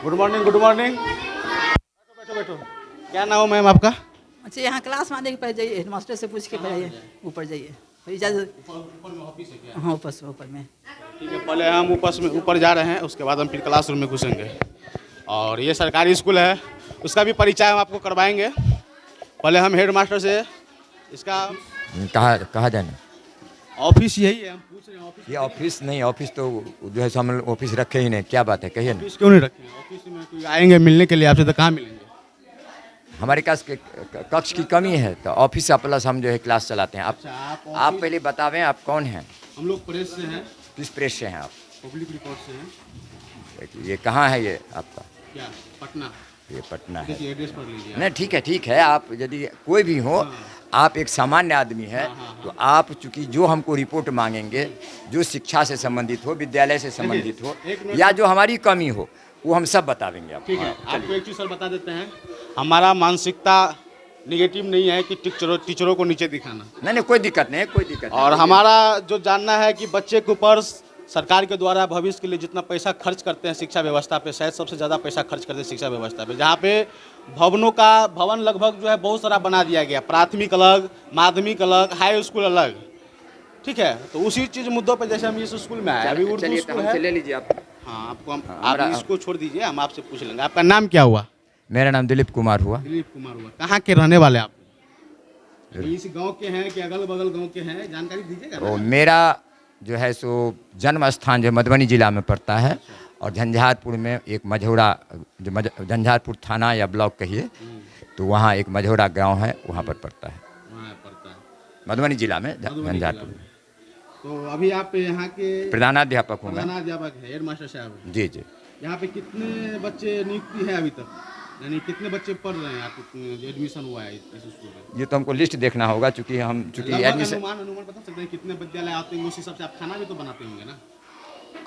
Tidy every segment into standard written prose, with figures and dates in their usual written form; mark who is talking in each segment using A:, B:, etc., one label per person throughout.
A: Good morning, good morning. बैठो बैठो बैठो। क्या नाम है मैम आपका?
B: अच्छा, यहाँ क्लास में आने के पहले जाइए, हेडमास्टर से पूछ के जाइए, ऊपर जाइए। इजाज़त।
A: ऊपर में ऑफिस है क्या?
B: हाँ, ऊपर में।
A: ठीक है, पहले हम ऊपर जा रहे हैं, उसके बाद हम फिर क्लासरूम में घुसेंगे। और ये सरकारी स्कूल है, उसका भी परिचय हम आपको करवाएंगे। पहले हम हेड मास्टर से इसका
C: कहाँ जाना?
A: ऑफिस यही है, हम पूछ रहे हैं ऑफिस।
C: ये ऑफिस नहीं, ऑफिस तो जो है सो हम लोग ऑफिस रखे ही नहीं। क्या बात है, कहिए ना।
A: ऑफिस क्यों नहीं रखे हैं? ऑफिस में कोई आएंगे मिलने के लिए आपसे तो कहाँ मिलेंगे?
C: हमारे पास कक्ष की कमी है तो ऑफिस प्लस हम जो है क्लास चलाते हैं।
A: अच्छा,
C: आप पहले बतावें आप कौन हैं?
A: हम लोग प्रेस से हैं।
C: किस प्रेस से हैं आप?
A: पब्लिक रिपोर्ट से हैं।
C: ये कहाँ है ये आपका?
A: क्या? पटना।
C: ये पटना है।
A: देखिए एड्रेस पढ़ लीजिए।
C: नहीं, ठीक है। आप यदि कोई भी हो, आप एक सामान्य आदमी है तो आप चूंकि जो हमको रिपोर्ट मांगेंगे, जो शिक्षा से संबंधित हो, विद्यालय से संबंधित हो, या जो हमारी कमी हो, वो हम सब बतावेंगे आपको।
A: ठीक है, आपको एक चीज़ सर बता देते हैं, हमारा मानसिकता निगेटिव नहीं है कि टीचरों को नीचे दिखाना।
C: नहीं, कोई दिक्कत नहीं, कोई दिक्कत नहीं।
A: और हमारा जो जानना है कि बच्चे के ऊपर सरकार के द्वारा भविष्य के लिए जितना पैसा खर्च करते हैं शिक्षा व्यवस्था पे, शायद सबसे ज़्यादा पैसा खर्च करते हैं शिक्षा व्यवस्था पे, जहाँ पे भवन लगभग जो है बहुत सारा बना दिया गया, प्राथमिक अलग, माध्यमिक अलग, हाई स्कूल अलग। ठीक है, तो उसी चीज़ मुद्दों पे जैसे हम इस स्कूल में आए, अभी उर्दू स्कूल है।
C: ले लीजिए आप।
A: हाँ, आपको आप इसको छोड़ दीजिए, हम आपसे पूछ लेंगे। आपका नाम क्या हुआ?
C: मेरा नाम दिलीप कुमार हुआ।
A: दिलीप कुमार हुआ। कहाँ के रहने वाले आप? इस गांव के हैं कि अगल बगल गांव के हैं? जानकारी दीजिएगा ना।
C: मेरा जो है सो जन्म स्थान जो मधुबनी जिला में पड़ता है, और झंझारपुर में एक मझौरा, जो झंझारपुर थाना या ब्लॉक कहिए, तो वहाँ एक मझौरा गांव है, वहाँ पर पड़ता है।
A: वहाँ पड़ता है
C: मधुबनी जिला में, झंझारपुर में।
A: तो अभी आप यहाँ के
C: प्रधानाध्यापक हूँ मैं।
A: प्रधानाध्यापक है, हेड मास्टर साहब।
C: जी।
A: यहाँ पे कितने बच्चे नियुक्ति है अभी तक, यानी कितने बच्चे पढ़ रहे हैं? आप जो एडमिशन हुआ है इस स्कूल में?
C: ये तो हमको लिस्ट देखना होगा, चूँकि एडमिशन।
A: अनुमान बता सकते हैं कितने विद्यालय आते हैं? उस हिसाब से आप खाना भी तो बनाते होंगे ना?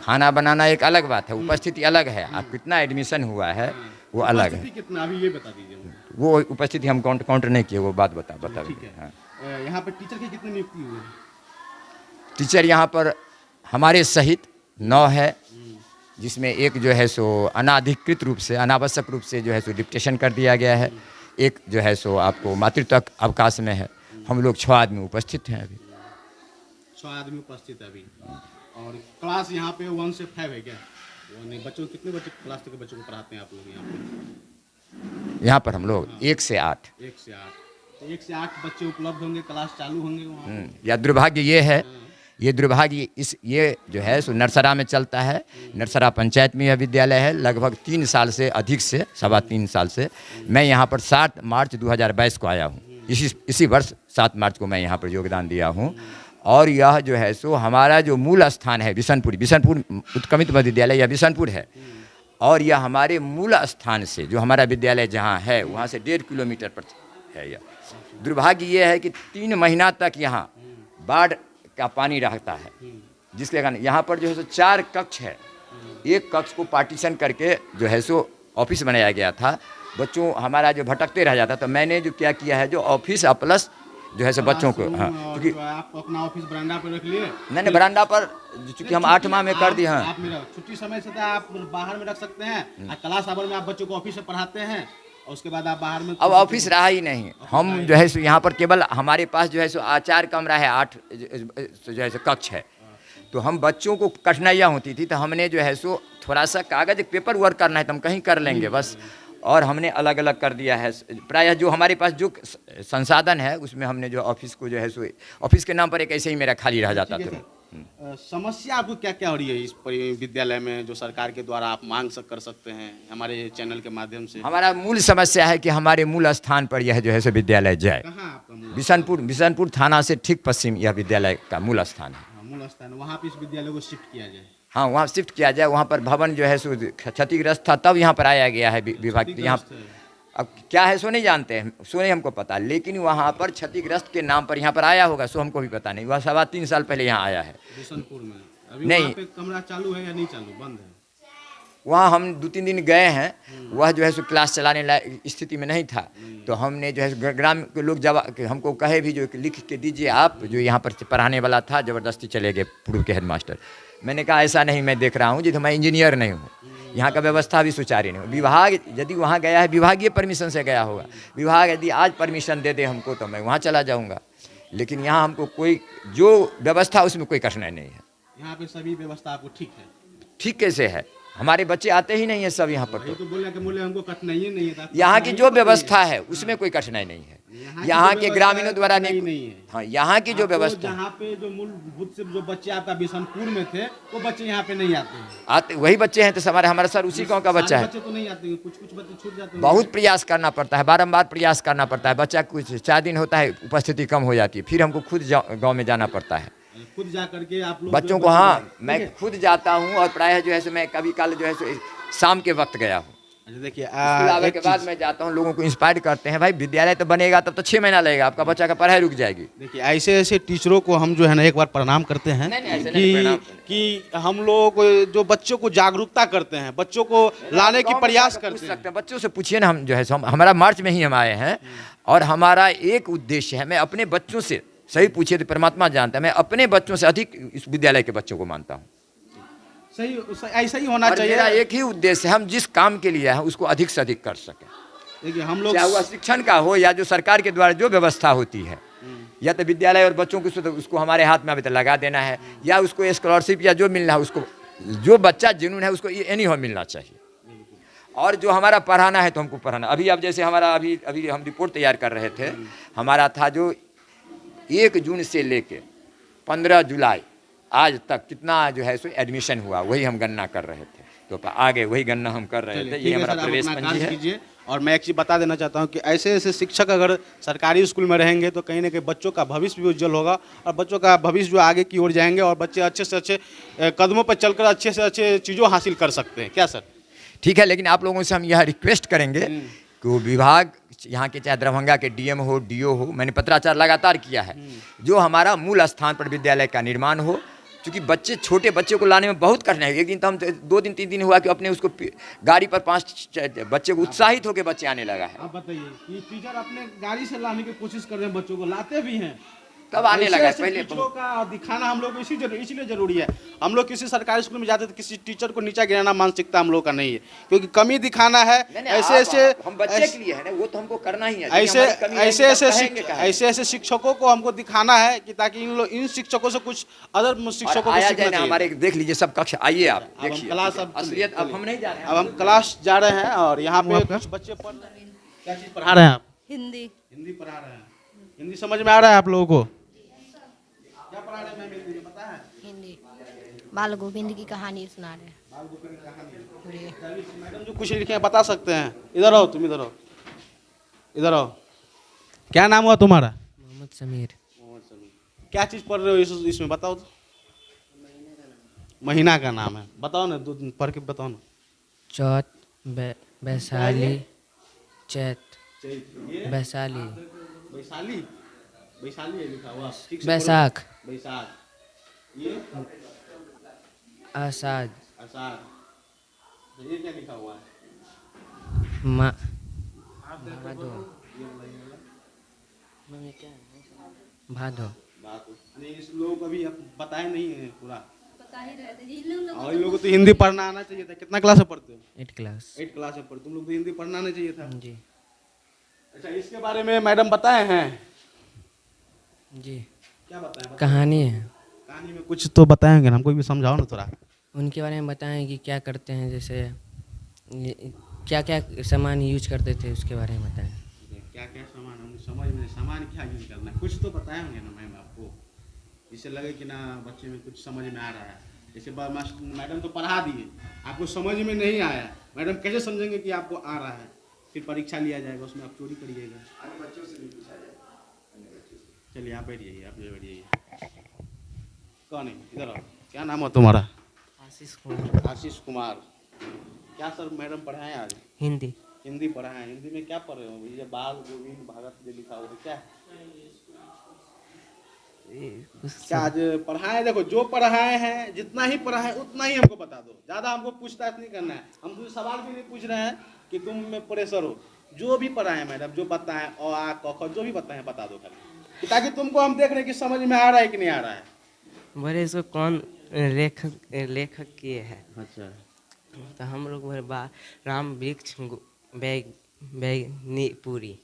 C: खाना बनाना एक अलग बात है, उपस्थिति अलग है। आप कितना एडमिशन हुआ है वो अलग है।
A: कितना अभी ये बता दीजिए।
C: वो उपस्थिति हम काउंट नहीं किए, वो बात बता। हाँ।
A: यहाँ पे टीचर की कितनी नियुक्ति हुई है?
C: टीचर यहाँ पर हमारे सहित 9 है, जिसमें एक जो है सो अनाधिकृत रूप से, अनावश्यक रूप से जो है सो डिप्टेशन कर दिया गया है। एक जो है सो आपको मातृत्व अवकाश में है। हम लोग 6 आदमी उपस्थित हैं अभी।
A: 6 आदमी उपस्थित है अभी। और क्लास यहाँ पे 1 से 5 है क्या? नहीं, बच्चों कितने बच्चे क्लास तक के बच्चों को पढ़ाते हैं आप लोग यहाँ पे?
C: यहाँ पर हम लोग 1 से 8।
A: 1 से 8। तो 1 से 8 बच्चे उपलब्ध होंगे, क्लास चालू होंगे वहाँ?
C: या दुर्भाग्य ये है, ये दुर्भाग्य ये जो है सो नरसरा में चलता है। नरसरा पंचायत में यह विद्यालय है। लगभग 3 साल से अधिक से, 3.25 साल से मैं यहाँ पर 7 मार्च 2022 को आया हूँ। इसी वर्ष 7 मार्च को मैं यहाँ पर योगदान दिया हूँ। और यह जो है सो हमारा जो मूल स्थान है बिशनपुर उत्क्रमित मध्य विद्यालय या बिशनपुर है। और यह हमारे मूल स्थान से, जो हमारा विद्यालय जहाँ है, वहाँ से 1.5 किलोमीटर पर है। यह दुर्भाग्य ये है कि 3 महीना तक यहाँ बाढ़ का पानी रहता है, जिसके कारण यहाँ पर जो है सो 4 कक्ष है। एक कक्ष को पार्टीशन करके जो है सो ऑफिस बनाया गया था। बच्चों हमारा जो भटकते रह जाता, तो मैंने जो क्या किया है, जो ऑफिस प्लस जो है सो बच्चों को, हाँ, क्योंकि
A: आप अपना ऑफिस बरामदा पर रख लिए।
C: नहीं, बरामदा पर चूँकि हम 8 माह में कर दिए हैं।
A: आप मेरा छुट्टी समय से आप बाहर में रख सकते हैं, क्लास आवर में आप बच्चों को ऑफिस से पढ़ाते हैं, और उसके बाद आप बाहर में।
C: अब ऑफिस रहा ही नहीं। हम जो है सो यहाँ पर केवल हमारे पास जो है सो 4 कमरा है, 8 जो है सो कक्ष है। तो हम बच्चों को कठिनाइयाँ होती थी, तो हमने जो है सो थोड़ा सा कागज पेपर वर्क करना है तो हम कहीं कर लेंगे बस, और हमने अलग अलग कर दिया है। प्रायः जो हमारे पास जो संसाधन है उसमें हमने जो ऑफिस को जो है सो ऑफिस के नाम पर एक ऐसे ही मेरा खाली रह जाता था।
A: समस्या आपको क्या क्या हो रही है इस विद्यालय में, जो सरकार के द्वारा आप मांग कर सकते हैं हमारे चैनल के माध्यम से?
C: हमारा मूल समस्या है कि हमारे मूल स्थान पर यह जो है सो विद्यालय जाए।
A: कहाँ आपका?
C: बिशनपुर थाना से ठीक पश्चिम यह विद्यालय का मूल स्थान है।
A: मूल स्थान, वहाँ पे इस विद्यालय को शिफ्ट किया जाए।
C: हाँ, वहाँ शिफ्ट किया जाए। वहाँ पर भवन जो है सो क्षतिग्रस्त था, तब यहाँ पर आया गया है विभाग। यहाँ अब क्या है सो नहीं जानते हैं, सो नहीं हमको पता, लेकिन वहाँ पर क्षतिग्रस्त के नाम पर यहाँ पर आया होगा, सो हमको भी पता नहीं। वह 3.25 साल पहले यहाँ आया है।
A: बिशनपुर में अभी
C: नहीं,
A: वहाँ पे कमरा चालू है या नहीं चालू, बंद है?
C: वहाँ हम 2-3 दिन गए हैं, वह जो है सो क्लास चलाने लायक स्थिति में नहीं था। तो हमने जो है ग्राम के लोग जब हमको कहे भी जो लिख के दीजिए आप, जो यहाँ पर पढ़ाने वाला था ज़बरदस्ती चले गए पूर्व के हेडमास्टर। मैंने कहा ऐसा नहीं, मैं देख रहा हूँ जी, तो मैं इंजीनियर नहीं हूँ। यहाँ का व्यवस्था भी सुचारू नहीं। विभाग यदि वहाँ गया है, विभागीय परमिशन से गया होगा, विभाग यदि आज परमिशन दे दे हमको तो मैं वहाँ चला जाऊँगा, लेकिन यहाँ हमको कोई जो व्यवस्था उसमें कोई कठिनाई नहीं है।
A: यहाँ पे सभी व्यवस्था आपको ठीक है?
C: ठीक कैसे है, हमारे बच्चे आते ही नहीं है सब यहाँ पर।
A: तो बोले कि बोले हमको कठिनाई नहीं है।
C: यहाँ की जो व्यवस्था है उसमें कोई कठिनाई नहीं है, यहाँ के ग्रामीणों द्वारा नहीं
A: है।
C: हाँ, यहाँ की जो व्यवस्था,
A: जहाँ पे जो मूलभूत से जो बच्चे आपका बिशनपुर में थे वो बच्चे यहाँ पे नहीं आते हैं।
C: आते वही बच्चे हैं तो हमारा सर उसी गाँव का बच्चा है।
A: बच्चे तो नहीं आते, कुछ कुछ बच्चे छूट जाते हैं।
C: बहुत प्रयास करना पड़ता है, बारंबार प्रयास करना पड़ता है। बच्चा कुछ 4 दिन होता है, उपस्थिति कम हो जाती है, फिर हमको खुद गाँव में जाना पड़ता है
A: खुद जा करके आप लोग
C: बच्चों को। हाँ, मैं खुद जाता हूँ और प्रायः जो है सो मैं कभी काल जो है सो शाम के वक्त गया हूँ।
A: देखिए
C: स्कूल आने के बाद मैं जाता हूँ, लोगों को इंस्पायर करते हैं, भाई विद्यालय तो बनेगा तब तो 6 महीना लगेगा, आपका बच्चा का पढ़ाई रुक जाएगी।
A: देखिए ऐसे ऐसे टीचरों को हम जो है ना एक बार प्रणाम करते हैं कि हम लोग जो बच्चों को जागरूकता करते हैं, बच्चों को लाने की प्रयास करते हैं।
C: बच्चों से पूछिए ना, हम जो है हमारा मार्च में ही हम आए हैं और हमारा एक उद्देश्य है, मैं अपने बच्चों से, सही पूछिए तो परमात्मा जानता है, मैं अपने बच्चों से अधिक इस विद्यालय के बच्चों को मानता हूँ।
A: सही, ऐसा ही होना चाहिए।
C: मेरा एक ही उद्देश्य है, हम जिस काम के लिए हैं उसको अधिक से अधिक कर सकें।
A: देखिए हम लोग,
C: चाहे वह शिक्षण का हो या जो सरकार के द्वारा जो व्यवस्था होती है, या तो विद्यालय और बच्चों को उसको हमारे हाथ में अभी तक लगा देना है, या उसको स्कॉलरशिप या जो मिलना है उसको, जो बच्चा जिन्होंने है उसको एनी हो मिलना चाहिए। और जो हमारा पढ़ाना है तो हमको पढ़ाना। अभी अब जैसे हमारा अभी हम रिपोर्ट तैयार कर रहे थे, हमारा था जो 1 जून से लेके 15 जुलाई आज तक कितना जो है सो एडमिशन हुआ, वही हम गणना कर रहे थे, तो आगे वही गणना हम कर रहे थे। ये हमारा प्रवेश पंजी है।
A: और मैं एक चीज़ बता देना चाहता हूँ कि ऐसे ऐसे शिक्षक अगर सरकारी स्कूल में रहेंगे तो कहीं ना कहीं बच्चों का भविष्य भी उज्जवल होगा और बच्चों का भविष्य जो आगे की ओर जाएंगे और बच्चे अच्छे से अच्छे कदमों पर चलकर अच्छे से अच्छे चीज़ों हासिल कर सकते हैं। क्या सर?
C: ठीक है, लेकिन आप लोगों से हम यह रिक्वेस्ट करेंगे कि वो विभाग यहाँ के, चाहे दरभंगा के डीएम हो, डीओ हो, मैंने पत्राचार लगातार किया है, जो हमारा मूल स्थान पर विद्यालय का निर्माण हो, क्योंकि बच्चे, छोटे बच्चे को लाने में बहुत कठिनाई है। एक दिन तो हम 2 दिन 3 दिन हुआ कि अपने उसको गाड़ी पर 5 बच्चे को उत्साहित होकर बच्चे आने लगा है।
A: आप बताइए कि टीचर अपने गाड़ी से लाने की कोशिश कर रहे हैं, बच्चों को लाते भी हैं,
C: तब आने लगा है। पहले
A: टीचरों का दिखाना हम लोग को इसलिए जरूरी है। हम लोग किसी सरकारी स्कूल में जाते तो किसी टीचर को नीचा गिराना मानसिकता हम लोग का नहीं है, क्योंकि कमी दिखाना है। ऐसे ऐसे
C: हम बच्चे के लिए है ना, वो तो हमको करना ही है।
A: ऐसे ऐसे शिक्षकों को हमको दिखाना है कि ताकि इन शिक्षकों से कुछ अदर शिक्षकों को सीखना चाहिए।
C: हमारे देख लीजिए सब कक्ष, आइए आप देखिए
A: क्लास।
C: अब हम नहीं जा रहे हैं,
A: अब हम क्लास जा रहे हैं और यहाँ पे कुछ बच्चे पढ़ रहे हैं। क्या चीज़ पढ़ा रहे हैं आप?
B: हिंदी
A: पढ़ा रहे हैं। हिंदी समझ में आ रहा है आप लोगों को? क्या पढ़ा रहे हैं मैम? हिंदी पता है?
D: हिंदी बाल गोविंद की कहानी सुना रहे हैं।
A: बाल गोविंद की कहानी। मैडम जो कुछ लिखे हैं बता सकते हैं? इधर आओ, तुम इधर आओ, इधर आओ। क्या नाम हुआ तुम्हारा?
E: मोहम्मद समीर।
A: क्या चीज़ पढ़ रहे हो इसमें बताओ तो। महीना का नाम है, बताओ ना, 2 दिन पढ़ के बताओ ना।
E: चौथ, वैशाली, चैत, वैशाली,
A: वैशाली, वैशाली है लिखा हुआ।
E: बैसाख,
A: बैसाख, ये
E: आषाढ़,
A: आषाढ़। ये क्या लिखा हुआ है?
E: भादो, भादो।
A: नहीं, इस लोग अभी बताए नहीं है पूरा। और इन लोगों को तो हिंदी पढ़ना आना चाहिए था। कितना क्लास में पढ़ते हो?
E: 8 क्लास।
A: 8 क्लास में पढ़ते। तुम लोग तो हिंदी पढ़ना आना चाहिए था।
E: जी
A: अच्छा, इसके बारे में मैडम बताए हैं?
E: जी।
A: क्या बताएं?
E: कहानी है,
A: कहानी में कुछ तो बताएंगे ना, हमको भी समझाओ ना थोड़ा।
E: उनके बारे में बताएं कि क्या करते हैं, जैसे क्या क्या सामान यूज करते थे उसके बारे में बताएं।
A: क्या क्या सामान? हम समझ में, सामान क्या यूज करना है कुछ तो बताएंगे ना मैम आपको, जिससे लगे कि ना बच्चे में कुछ समझ में आ रहा है। जैसे मैडम तो पढ़ा दिए, आपको समझ में नहीं आया, मैडम कैसे समझेंगे कि आपको आ रहा है? फिर परीक्षा लिया जाएगा, उसमें आप चोरी करिएगा। बच्चों से भी पूछा जाएगा। चलिए आप बैठिए, आप बैठिए। कौन है? इधर आओ। क्या नाम है तुम्हारा?
E: आशीष कुमार।
A: आशीष कुमार। क्या सर मैडम पढ़ाएं आज?
E: हिंदी।
A: हिंदी पढ़ाएं। हिंदी में क्या पढ़ रहे हो? ये बाल गोविंद भागवत जो लिखा हुआ है क्या है? क्या आज पढ़ाएं? देखो जो पढ़ाए हैं, जितना ही पढ़ाए उतना ही हमको बता दो, ज़्यादा हमको पूछताछ नहीं करना है। हम तुमसे सवाल भी नहीं पूछ रहे हैं कि तुम में प्रेशर हो। जो भी पढ़ाए मैडम, जो बताएं, अ आ क ख जो भी बताएं बता दो खाली, ताकि तुमको हम देख रहे हैं कि समझ में आ रहा है कि नहीं आ रहा है।
E: बड़े इसको कौन लेखक किए हैं?
A: अच्छा,
E: तो हम लोग राम वृक्ष बैग बैगनीपुरी।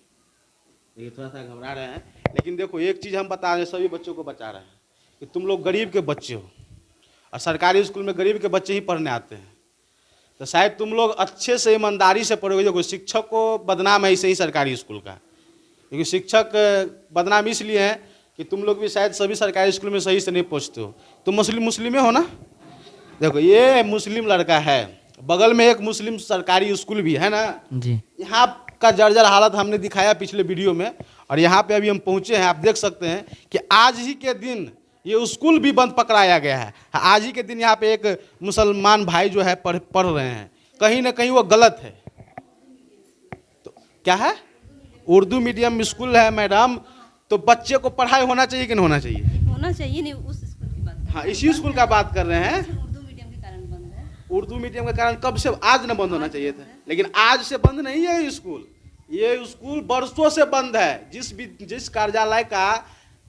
A: ये थोड़ा सा घबरा रहे हैं, लेकिन देखो एक चीज़ हम बता रहे हैं, सभी बच्चों को बचा रहे हैं कि तुम लोग गरीब के बच्चे हो और सरकारी स्कूल में गरीब के बच्चे ही पढ़ने आते हैं। तो शायद तुम लोग अच्छे से ईमानदारी से पढ़ोगे। देखो शिक्षक को बदनाम है इसे ही सरकारी स्कूल का, क्योंकि शिक्षक बदनाम इसलिए है कि तुम लोग भी शायद सभी सरकारी स्कूल में सही से नहीं पहुँचते हो। तुम मुस्लिम हो ना? देखो ये मुस्लिम लड़का है, बगल में एक मुस्लिम सरकारी स्कूल भी है ना
E: जी।
A: यहाँ का जर्जर हालत हमने दिखाया पिछले वीडियो में, और यहाँ पे अभी हम पहुँचे हैं। आप देख सकते हैं कि आज ही के दिन ये स्कूल भी बंद पकड़ाया गया है। आज ही के दिन यहाँ पे एक मुसलमान भाई जो है पढ़ रहे हैं, कहीं ना कहीं वो गलत है। तो क्या है, उर्दू मीडियम स्कूल है मैडम, तो बच्चे को पढ़ाई होना चाहिए कि नहीं होना चाहिए?
B: होना चाहिए नहीं, उस स्कूल की बात
A: हाँ इसी स्कूल का बात कर रहे हैं।
B: उर्दू मीडियम के कारण बंद है।
A: उर्दू मीडियम के कारण कब से, आज न बंद होना चाहिए था, लेकिन आज से बंद नहीं है ये स्कूल। ये स्कूल बरसों से बंद है। जिस कार्यालय का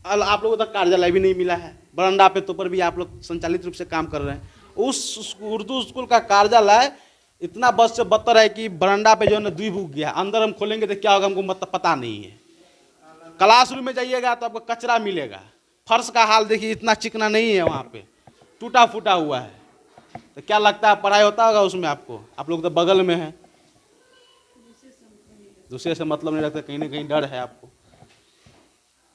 A: आप लोगों तक कार्यालय भी नहीं मिला है, बरंडा पे तो पर भी आप लोग संचालित रूप से काम कर रहे हैं। उस उर्दू स्कूल का कार्यालय इतना बद से बदतर है कि बरंडा पे जो है ना द्वीप उग गया। अंदर हम खोलेंगे तो क्या होगा हमको मतलब पता नहीं है। क्लासरूम में जाइएगा तो आपको कचरा मिलेगा। फर्श का हाल देखिए, इतना चिकना नहीं है, वहाँ पे टूटा फूटा हुआ है। तो क्या लगता है पढ़ाई होता होगा उसमें आपको? आप लोग तो बगल में हैं, दूसरे से मतलब नहीं रखते, कहीं ना कहीं डर है आपको।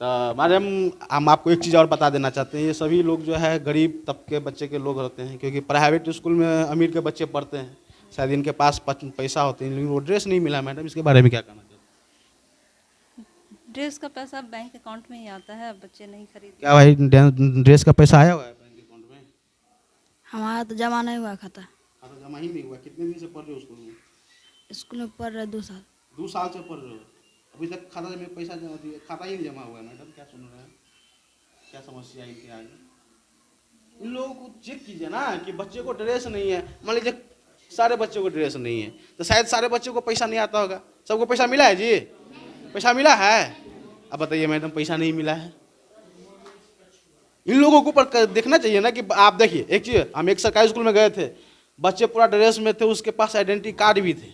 A: तो मैडम हम आपको एक चीज़ और बता देना चाहते हैं, ये सभी लोग जो है गरीब तबके बच्चे के लोग रहते हैं, क्योंकि प्राइवेट स्कूल में अमीर के बच्चे पढ़ते हैं, शायद इनके पास पैसा होते हैं, लेकिन वो ड्रेस नहीं मिला। मैडम इसके बारे में क्या कहना चाहते हैं?
B: ड्रेस का पैसा बैंक अकाउंट में ही आता है, बच्चे नहीं खरीद।
A: क्या भाई ड्रेस का पैसा आया हुआ है बैंक अकाउंट में?
F: हमारा तो जमा नहीं हुआ खाता।
A: खाता जमा ही नहीं हुआ। कितने दिन से पढ़ रहे हो स्कूल में?
F: स्कूल में पढ़ रहे 2 साल।
A: 2 साल से पढ़ रहे हो, अभी तक खाता में पैसा खाता ही नहीं जमा हुआ है। मैडम क्या सुन रहे हैं, क्या समस्या है इनके आगे? इन लोगों को चेक कीजिए ना कि बच्चे को ड्रेस नहीं है। मान लीजिए सारे बच्चों को ड्रेस नहीं है, तो शायद सारे बच्चों को पैसा नहीं आता होगा। सबको पैसा मिला है जी? पैसा मिला है? अब बताइए मैडम, पैसा नहीं मिला है। इन लोगों को ऊपर देखना चाहिए ना कि आप देखिए एक चीज़, हम एक सरकारी स्कूल में गए थे, बच्चे पूरा ड्रेस में थे, उसके पास आइडेंटिटी कार्ड भी थे,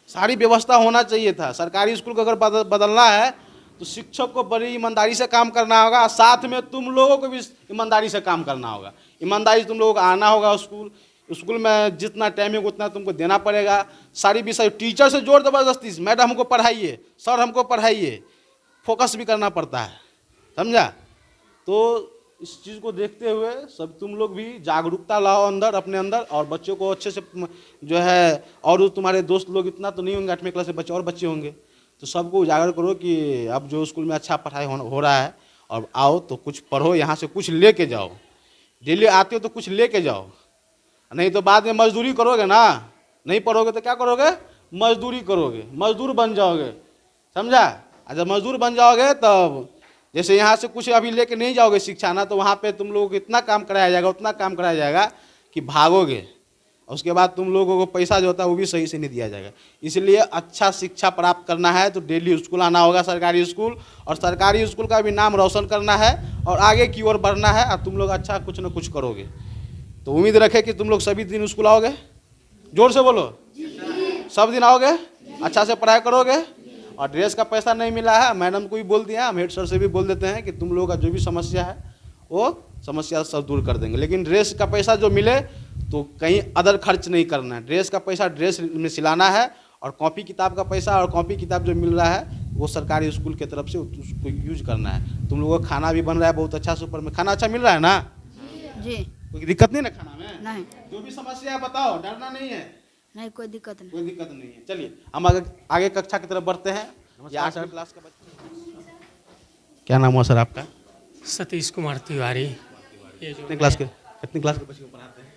A: सारी व्यवस्था होना चाहिए था। सरकारी स्कूल को अगर बदलना है तो शिक्षक को बड़ी ईमानदारी से काम करना होगा, साथ में तुम लोगों को भी ईमानदारी से काम करना होगा। ईमानदारी तुम लोगों को आना होगा। स्कूल में जितना टाइम है उतना तुमको देना पड़ेगा। सारी विषय टीचर से जोर ज़बरदस्ती, मैडम हमको पढ़ाइए, सर हमको पढ़ाइए, फोकस भी करना पड़ता है, समझा? तो इस चीज़ को देखते हुए सब तुम लोग भी जागरूकता लाओ अंदर, अपने अंदर, और बच्चों को अच्छे से जो है, और तुम्हारे दोस्त लोग इतना तो नहीं होंगे 8वीं क्लास के बच्चे, और बच्चे होंगे, तो सबको उजागर करो कि अब जो स्कूल में अच्छा पढ़ाई हो रहा है, और आओ तो कुछ पढ़ो, यहाँ से कुछ लेके जाओ। डेली आते हो तो कुछ लेके जाओ, नहीं तो बाद में मजदूरी करोगे ना। नहीं पढ़ोगे तो क्या करोगे? मजदूरी करोगे, मजदूर बन जाओगे, समझा? जब मजदूर बन जाओगे तब जैसे यहाँ से कुछ अभी लेके नहीं जाओगे शिक्षा ना, तो वहाँ पे तुम लोगों को इतना काम कराया जाएगा, उतना काम कराया जाएगा कि भागोगे, और उसके बाद तुम लोगों को पैसा जो होता है वो भी सही से नहीं दिया जाएगा। इसलिए अच्छा शिक्षा प्राप्त करना है तो डेली स्कूल आना होगा, सरकारी स्कूल, और सरकारी स्कूल का भी नाम रोशन करना है और आगे की ओर बढ़ना है, और तुम लोग अच्छा कुछ न कुछ करोगे। तो उम्मीद रखें कि तुम लोग सभी दिन स्कूल आओगे। जोर से बोलो, सब दिन आओगे, अच्छा से पढ़ाई करोगे। और ड्रेस का पैसा नहीं मिला है, मैडम को भी बोल दिया, हम हेड सर से भी बोल देते हैं कि तुम लोगों का जो भी समस्या है वो समस्या सब दूर कर देंगे। लेकिन ड्रेस का पैसा जो मिले तो कहीं अदर खर्च नहीं करना है। ड्रेस का पैसा ड्रेस में सिलाना है, और कॉपी किताब का पैसा और कॉपी किताब जो मिल रहा है वो सरकारी स्कूल की तरफ से उसको यूज करना है। तुम लोगों का खाना भी बन रहा है बहुत अच्छा, सुपर में खाना अच्छा मिल रहा है ना
F: जी?
A: कोई दिक्कत नहीं ना खाना में?
F: नहीं
A: जो भी समस्या है बताओ, डरना नहीं है,
F: नहीं, कोई दिक्कत नहीं।
A: कोई दिक्कत नहीं है। चलिए हम आगे कक्षा की तरफ बढ़ते हैं। ये 8वीं क्लास का बच्चा, क्या नाम हुआ सर आपका?
G: सतीश कुमार तिवारी। ये जो
A: कितने क्लास के बच्चे को पढ़ाते हैं?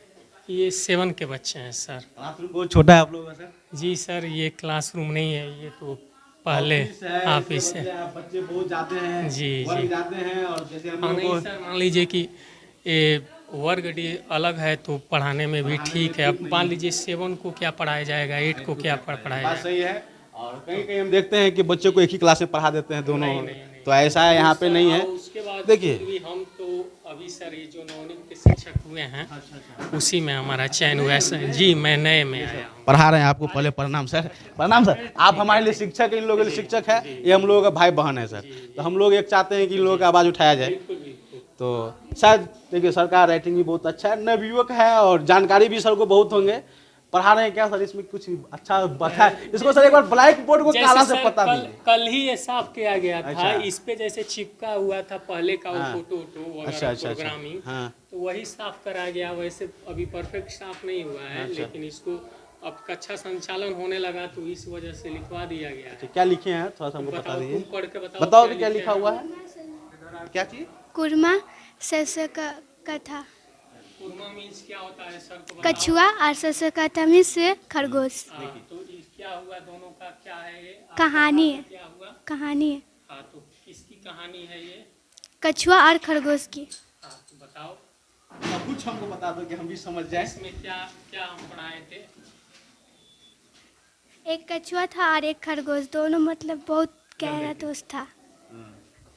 G: ये 7 के बच्चे हैं सर।
A: क्लासरूम बहुत छोटा है आप लोगों का सर?
G: जी सर, ये क्लासरूम नहीं है, ये तो पहले ऑफिस है।
A: बच्चे बहुत जाते हैं,
G: जी
A: वर्ग
G: जी।
A: जाते हैं, और जैसे हम
G: हाँ,
A: लोग
G: नहीं
A: को
G: सर, मान लीजिए कि ये वर्ग अलग है तो पढ़ाने में भी ठीक है। अब मान लीजिए 7 को क्या पढ़ाया जाएगा, 8 को क्या पढ़ाया
A: बात
G: जाएगा।
A: सही है। और कहीं कहीं हम देखते हैं कि बच्चों को एक ही क्लास में पढ़ा देते हैं दोनों,
G: नहीं, नहीं, नहीं।
A: तो ऐसा है यहाँ पे नहीं है।
G: और उसके बाद
A: देखिए
G: भी हम तो अभी सर ये जो नवनियुक्त शिक्षक हुए हैं उसी में हमारा चयन हुआ है जी। मैं नए में आया हूँ।
A: पढ़ा रहे हैं आपको पहले। प्रणाम सर। प्रणाम सर। आप हमारे लिए शिक्षक हैं, इन लोगों के लिए शिक्षक है, ये हम लोगों का भाई बहन है सर। तो हम लोग एक चाहते हैं कि इन लोगों का आवाज़ उठाया जाए। तो शायद देखिए सर का राइटिंग भी बहुत अच्छा है, नवयुवक है और जानकारी भी सर को बहुत होंगे। पढ़ा रहे हैं क्या सर, इसमें कुछ अच्छा बता है इसको सर, एक बार ब्लैक बोर्ड को काला से पता भी
G: कल ही ये साफ किया गया था।
A: अच्छा।
G: इस पे जैसे चिपका हुआ था पहले का वो
A: हाँ।
G: फोटो वगैरह
A: अच्छा, अच्छा, अच्छा।
G: प्रोग्रामिंग,
A: हाँ।
G: तो वही साफ करा गया। वैसे अभी परफेक्ट साफ नहीं हुआ है,
A: अच्छा।
G: लेकिन इसको अब कक्षा संचालन होने लगा तो इस वजह से लिखवा दिया गया है।
A: तो क्या लिखे हैं थोड़ा सा हमको बता
G: बताओ,
A: दीजिए।
G: तुम पढ़ के बताओ।
A: बताओ तो क्या लिखा हुआ है, क्या चीज?
F: कुरमा सरसों का कथा,
G: कुरमा मीन्स क्या होता है सर को बताओ।
F: कछुआ और सरसों का कथा मीन्स खरगोश।
G: तो क्या हुआ, दोनों का क्या है ये?
F: कहानी है,
G: क्या हुआ?
F: कहानी है
G: हाँ, तो किसकी कहानी है ये?
F: कछुआ और खरगोश की।
G: हाँ, तो बताओ
A: सब कुछ हमको बता दो कि हम भी समझ जाए।
G: इसमें क्या क्या हम पढ़ाए थे।
F: एक कछुआ था और एक खरगोश, दोनों मतलब बहुत गहरा दोस्त था।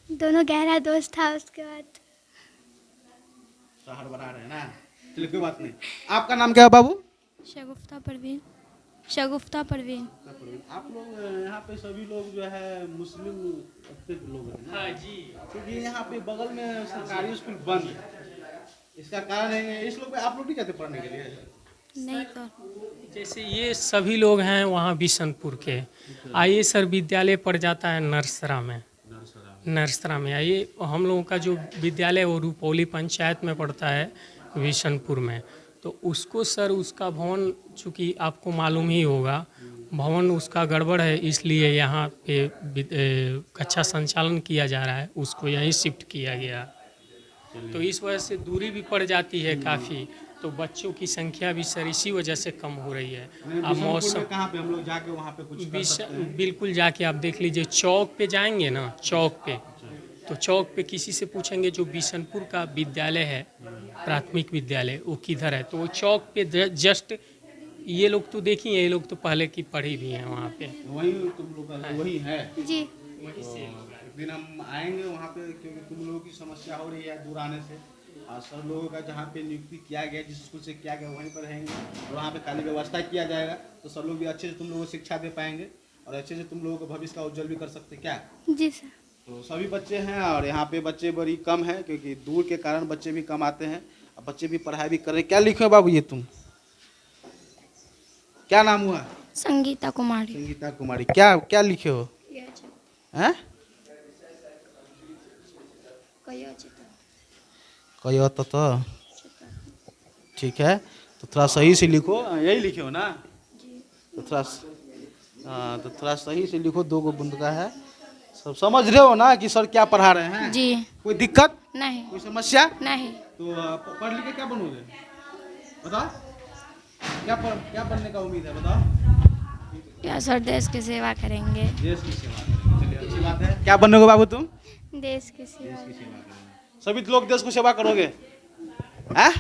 F: दोनों गहरा दोस्त था। उसके बाद
A: शहर बना रहे हैं ना, चलिए कोई बात नहीं। आपका नाम क्या है बाबू?
F: शगुफ्ता परवीन। शगुफ्ता परवीन।
A: आप लोग यहाँ पे सभी लोग जो है मुस्लिम लोग हैं ना?
G: हाँ जी।
A: क्योंकि यहाँ पे बगल में सरकारी स्कूल बंद है, इसका कारण है इस लोग आप लोग नहीं चाहते पढ़ने के लिए?
F: नहीं कर
G: जैसे ये सभी लोग हैं वहाँ बिशनपुर के। आइए सर, विद्यालय पड़ जाता है नरसरा में। नरसरा में आइए। हम लोगों का जो विद्यालय वो रुपौली पंचायत में पड़ता है बिशनपुर में। तो उसको सर, उसका भवन चूँकि आपको मालूम ही होगा, भवन उसका गड़बड़ है, इसलिए यहाँ पे कक्षा संचालन किया जा रहा है, उसको यहीं शिफ्ट किया गया। तो इस वजह से दूरी भी पड़ जाती है काफ़ी, तो बच्चों की संख्या भी सर इसी वजह से कम हो रही है। अब मौसम
A: कहाँ पे हम लोग जाके वहाँ पे कुछ कर सकते हैं?
G: बिल्कुल जाके आप देख लीजिए। चौक पे जाएंगे ना, चौक पे, तो चौक पे किसी से पूछेंगे जो बिशनपुर का विद्यालय है, प्राथमिक विद्यालय, वो किधर है, तो वो चौक पे जस्ट, ये लोग तो देखिए, ये लोग तो पहले की पढ़ी भी हैं वहाँ पे।
A: वही तुम लोग का वही है।
F: जी।
G: वहीं से
A: एक दिन हम आएंगे वहाँ पे, क्योंकि तुम लोगों की समस्या हो रही है दूर आने से, और सर लोगों का जहाँ पे नियुक्ति किया गया, जिस स्कूल से किया गया वहीं पर रहेंगे, और वहाँ पे खाली व्यवस्था किया जाएगा, तो सर लोग भी अच्छे से तुम लोगों को शिक्षा दे पाएंगे और अच्छे से तुम लोगों को भविष्य का उज्जवल भी कर सकते क्या?
F: जी सर।
A: तो सभी बच्चे हैं, और यहाँ पे बच्चे बड़ी कम है क्योंकि दूर के कारण बच्चे भी कम आते हैं, और बच्चे भी पढ़ाई भी कर रहे हैं। क्या लिखे हो बाबू ये तुम, क्या नाम हुआ?
F: संगीता कुमारी।
A: संगीता कुमारी। क्या क्या लिखे हो? हैं? कहियो तो ठीक है, तो थोड़ा सही से लिखो। यही लिखे हो ना? तो थोड़ा तो थोड़ा सही से लिखो। 2 गो बूंद का है। सब समझ रहे हो ना कि सर क्या पढ़ा रहे हैं?
F: जी।
A: कोई दिक्कत
F: नहीं।
A: कोई समस्या
F: नहीं।
A: तो पढ़ लिख के क्या बनोगे बताओ? क्या बनने का उम्मीद है बताओ?
F: क्या सर, देश की सेवा करेंगे।
A: देश की सेवा करेंगे। चलिए अच्छी बात है। क्या बनोगे बाबू तुम?
F: देश की सेवा।
A: सभी लोग देश को सेवा करोगे? हैं?